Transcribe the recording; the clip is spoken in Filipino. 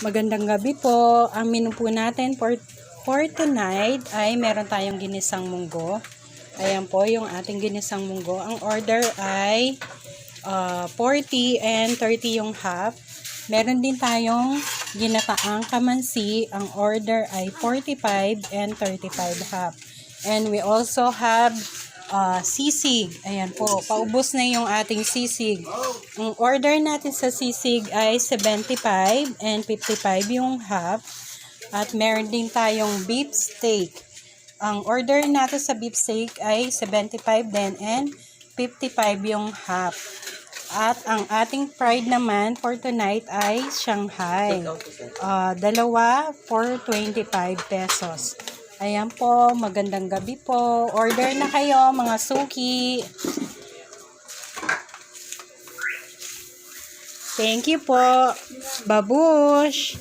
Magandang gabi po. Ang menu po natin for tonight ay meron tayong ginisang munggo. Ayan po yung ating ginisang munggo. Ang order ay 40 and 30 yung half. Meron din tayong ginataang kamansi. Ang order ay 45 and 35 half. And we also have sisig. Ayan po, paubos na yung ating sisig. Ang order natin sa sisig ay 75 and 55 yung half. At meron din tayong beef steak. Ang order natin sa beef steak ay 75 din and 55 yung half. At ang ating fried naman for tonight ay Shanghai. Dalawa for 25 pesos. Ayan po, magandang gabi po. Order na kayo mga suki. Thank you po. Babush!